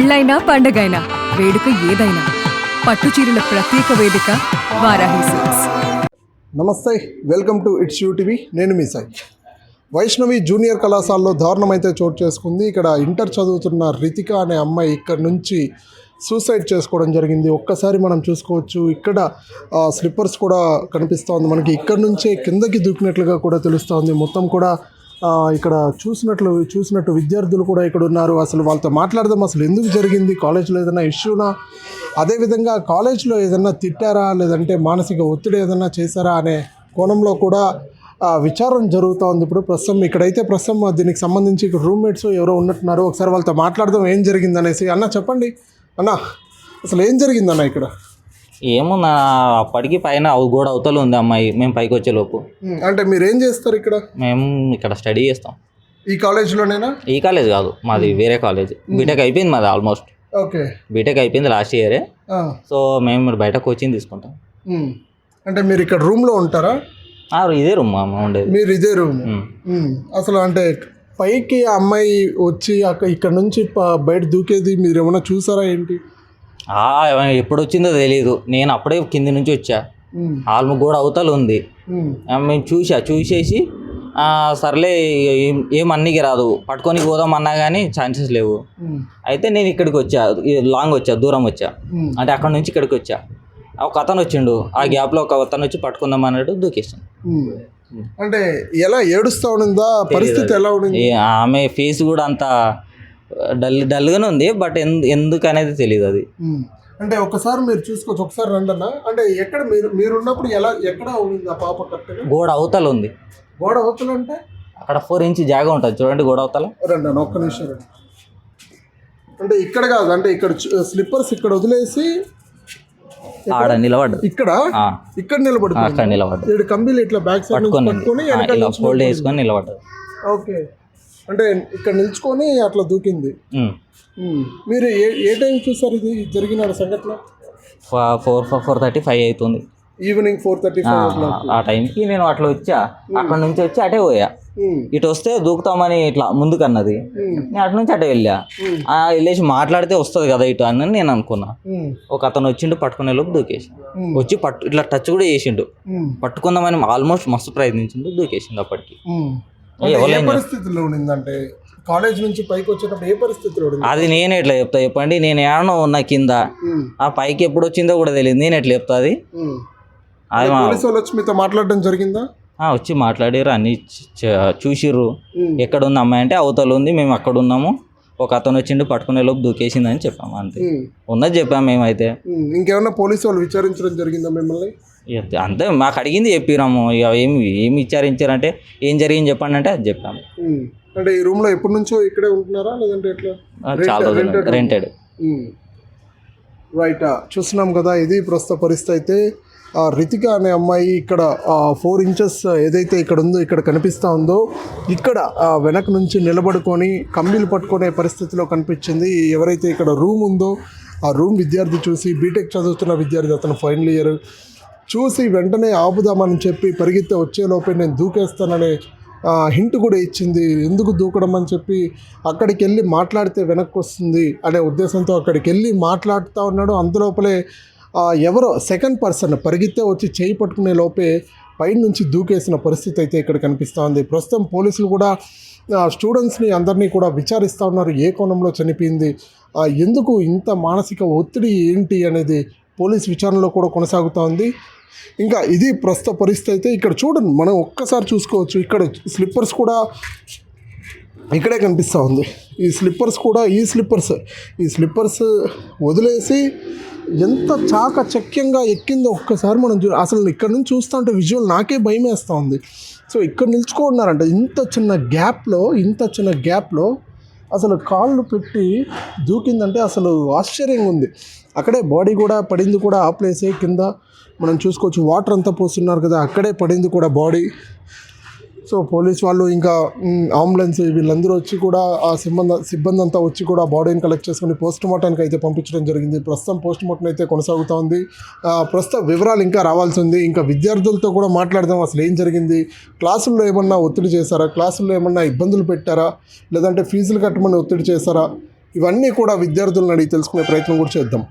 పెళ్ళైనా పండగైనా వేడుక ఏదైనా పట్టుచీరల ప్రత్యేక వేదిక వారాహి సిల్క్స్. నమస్తే, welcome to it's you TV. నేను మీ సాయి. వైష్ణవి జూనియర్ కళాశాలలో దారుణం అయితే చోటు చేసుకుంది. ఇక్కడ ఇంటర్ చదువుతున్న రితిక అనే అమ్మాయి ఇక్కడ నుంచి సూసైడ్ చేసుకోవడం జరిగింది. ఒక్కసారి మనం చూసుకోవచ్చు, ఇక్కడ స్లిప్పర్స్ కూడా కనిపిస్తూ ఉంది మనకి. ఇక్కడ నుంచే కిందకి దూకినట్లుగా కూడా తెలుస్తూ ఉంది. మొత్తం కూడా ఇక్కడ చూసినట్టు విద్యార్థులు కూడా ఇక్కడ ఉన్నారు. అసలు వాళ్ళతో మాట్లాడదాం, అసలు ఎందుకు జరిగింది, కాలేజ్లో ఏదైనా ఇష్యూనా, అదేవిధంగా కాలేజ్లో ఏదైనా తిట్టారా, లేదంటే మానసిక ఒత్తిడి ఏదైనా చేశారా అనే కోణంలో కూడా విచారణ జరుగుతూ ఉంది. ఇప్పుడు ప్రస్తుతం దీనికి సంబంధించి ఇక్కడ రూమ్మేట్స్ ఎవరో ఉన్నట్టున్నారు. ఒకసారి వాళ్ళతో మాట్లాడదాం ఏం జరిగింది అనేసి. అన్న చెప్పండి అన్న, అసలు ఏం జరిగిందన్న ఇక్కడ? ఏముందా, అప్పటికి పైన గోడ అవతల ఉంది అమ్మాయి. మేము పైకి వచ్చేలోపు. అంటే మీరు ఏం చేస్తారు ఇక్కడ? మేము ఇక్కడ స్టడీ చేస్తాం. ఈ కాలేజ్లోనేనా? ఈ కాలేజ్ కాదు, మాది వేరే కాలేజ్. బీటెక్ అయిపోయింది మాది ఆల్మోస్ట్. ఓకే, బీటెక్ అయిపోయింది లాస్ట్ ఇయరే. సో మేము బయట కోచింగ్ తీసుకుంటాం. అంటే మీరు ఇక్కడ రూమ్లో ఉంటారా? ఇదే రూమ్ మా ఉండేది. మీరు ఇదే రూమ్. అసలు అంటే పైకి అమ్మాయి వచ్చి ఇక్కడ నుంచి బయట దూకేది మీరు ఏమైనా చూసారా ఏంటి? ఎప్పుడు వచ్చిందో తెలియదు. నేను అప్పుడే కింది నుంచి వచ్చా. ఆల్మోస్ట్ కూడా అవతల ఉంది. మేము చూసేసి సర్లే ఏమన్నీకి రాదు, పట్టుకొని పోదాం అన్నా కానీ ఛాన్సెస్ లేవు. అయితే నేను ఇక్కడికి వచ్చా, లాంగ్ వచ్చా, దూరం వచ్చా. అంటే అక్కడ నుంచి ఇక్కడికి వచ్చా. ఒక అతను వచ్చిండు, ఆ గ్యాప్లో ఒక అతను వచ్చి పట్టుకుందాం అన్నట్టు దూకేసాను. అంటే ఎలా ఏడుస్తా ఉందా, పరిస్థితి ఎలా ఉంది? ఆమె ఫేస్ కూడా అంత డల్గానే ఉంది, బట్ ఎందుకు అనేది తెలియదు అది. అంటే ఒకసారి మీరు చూసుకోవచ్చు, ఒకసారి రండి అన్న. అంటే ఎక్కడ మీరు ఉన్నప్పుడు ఎక్కడ ఉంది ఆ పాప? కరెక్ట్గా గోడ అవతల ఉంది. గోడ అవతల అంటే అక్కడ 4 ఇంచ్ జాగా ఉంటుంది చూడండి, గోడ అవతల. రండి అన్న, ఒక్క నిమిషం రండి. అంటే ఇక్కడ కాదు, అంటే ఇక్కడ స్లిప్పర్స్ ఇక్కడ వదిలేసి ఆడ నిలబడ్డా. ఇక్కడ నిలబడుతుంది. అక్కడ నిలబడ్డా. కంబీలు ఇట్లా బ్యాక్ సైడ్ పట్టుకొని ఫోల్డ్ చేసుకొని నిలబడ్డా. ఓకే, అంటే ఇక్కడ నిల్చుకొని అట్లా దూకింది. మీరు ఏ టైం చూసారు ఇది జరిగిన సంఘటన? 4:35 అవుతుంది. ఈవినింగ్ 4:35. ఆ టైంకి నేను అట్లా వచ్చా, అక్కడ నుంచి వచ్చి అటే పోయా. ఇటు వస్తే దూకుతామని ఇట్లా ముందుకన్నది, నేను అటు నుంచి అటే వెళ్ళా. వెళ్ళేసి మాట్లాడితే వస్తుంది కదా ఇటు అని నేను అనుకున్నా. ఒక అతను వచ్చిండు, పట్టుకునే లోపు దూకేసి వచ్చి ఇట్లా టచ్ కూడా చేసిండు. పట్టుకుందామని ఆల్మోస్ట్ మస్తు ప్రయత్నించిండు, దూకేసిండు. అప్పటికి పరిస్థితుల్లో ఉండిందంటే కాలేజ్ నుంచి పైకి వచ్చేటప్పుడు ఏ పరిస్థితిలో? అది నేను ఎట్లా చెప్తా చెప్పండి? నేను ఏమన్నా ఉన్నా కింద, ఆ పైకి ఎప్పుడు వచ్చిందో కూడా తెలియదు. నేను ఎట్లా చెప్తా అది? పోలీసు వాళ్ళు వచ్చి మీతో మాట్లాడడం జరిగిందా? వచ్చి మాట్లాడారు, అన్ని చూసిర్రు. ఎక్కడ ఉంది అమ్మాయి అంటే అవతల ఉంది, మేము అక్కడ ఉన్నాము. ఒక అతను వచ్చిండు, పట్టుకునే లోపు దూకేసిందని చెప్పాము, అంతే. ఉన్నది చెప్పాము మేమైతే. ఇంకేమన్నా పోలీసు వాళ్ళు విచారించడం జరిగిందా మిమ్మల్ని? అంతే, మాకు అడిగింది చెప్పిరాము. ఇక ఏమి విచారించారంటే ఏం జరిగింది చెప్పండి అంటే అది చెప్పాము. అంటే ఈ రూమ్ లో ఎప్పటి నుంచో ఇక్కడే ఉంటున్నారా, లేదంటే ఎట్లా? చాలా రోజులు రెంటెడ్. రైట్, చూస్తున్నాం కదా, ఇది ప్రస్తుత పరిస్థితి. అయితే రితిక అనే అమ్మాయి ఇక్కడ 4 ఇంచెస్ ఏదైతే ఇక్కడ ఉందో, ఇక్కడ కనిపిస్తూ ఉందో, ఇక్కడ వెనక నుంచి నిలబడుకొని కంబీలు పట్టుకునే పరిస్థితిలో కనిపించింది. ఎవరైతే ఇక్కడ రూమ్ ఉందో ఆ రూమ్ విద్యార్థి చూసి, బీటెక్ చదువుతున్న విద్యార్థి, అతను ఫైనల్ ఇయర్, చూసి వెంటనే ఆపుదామని చెప్పి పరిగెత్తే వచ్చేలోపే నేను దూకేస్తాననే హింట్ కూడా ఇచ్చింది. ఎందుకు దూకడం అని చెప్పి అక్కడికి వెళ్ళి మాట్లాడితే వెనక్కి వస్తుంది అనే ఉద్దేశంతో అక్కడికి వెళ్ళి మాట్లాడుతూ ఉన్నాడు. అందులోపలే ఎవరో సెకండ్ పర్సన్ పరిగెత్తే వచ్చి చేయి పట్టుకునే లోపే పైన నుంచి దూకేసిన పరిస్థితి అయితే ఇక్కడ కనిపిస్తూ ఉంది. ప్రస్తుతం పోలీసులు కూడా స్టూడెంట్స్ని అందరినీ కూడా విచారిస్తూ ఉన్నారు. ఏ కోణంలో చనిపోయింది, ఎందుకు ఇంత మానసిక ఒత్తిడి ఏంటి అనేది పోలీస్ విచారణలో కూడా కొనసాగుతూ ఉంది. ఇంకా ఇది ప్రస్తుత పరిస్థితి అయితే. ఇక్కడ చూడండి, మనం ఒక్కసారి చూసుకోవచ్చు, ఇక్కడ స్లిప్పర్స్ కూడా ఇక్కడే కనిపిస్తూ ఉంది. ఈ స్లిప్పర్స్ వదిలేసి ఎంత చాకచక్యంగా ఎక్కిందో ఒక్కసారి మనం అసలు ఇక్కడ నుంచి చూస్తూ ఉంటే విజువల్ నాకే భయం వేస్తూ ఉంది. సో ఇక్కడ నిల్చుకున్నారంట, ఇంత చిన్న గ్యాప్లో అసలు కాళ్ళు పెట్టి దూకిందంటే అసలు ఆశ్చర్యంగా ఉంది. అక్కడే బాడీ కూడా పడింది, కూడా ఆ ప్లేసే కింద మనం చూసుకోవచ్చు. వాటర్ అంతా పోస్తున్నారు కదా, అక్కడే పడింది కూడా బాడీ. సో పోలీస్ వాళ్ళు ఇంకా అంబులెన్స్ వీళ్ళందరూ వచ్చి కూడా ఆ సిబ్బంది అంతా వచ్చి కూడా బాడీని కలెక్ట్ చేసుకుని పోస్ట్ మార్టానికి అయితే పంపించడం జరిగింది. ప్రస్తుతం పోస్ట్ మార్టం అయితే కొనసాగుతూ ఉంది. ప్రస్తుతం వివరాలు ఇంకా రావాల్సి ఉంది. ఇంకా విద్యార్థులతో కూడా మాట్లాడదాం, అసలు ఏం జరిగింది, క్లాసుల్లో ఏమన్నా ఒత్తిడి చేశారా, క్లాసుల్లో ఏమన్నా ఇబ్బందులు పెట్టారా, లేదంటే ఫీజులు కట్టమని ఒత్తిడి చేశారా, ఇవన్నీ కూడా విద్యార్థులను అడిగి తెలుసుకునే ప్రయత్నం కూడా చేద్దాం.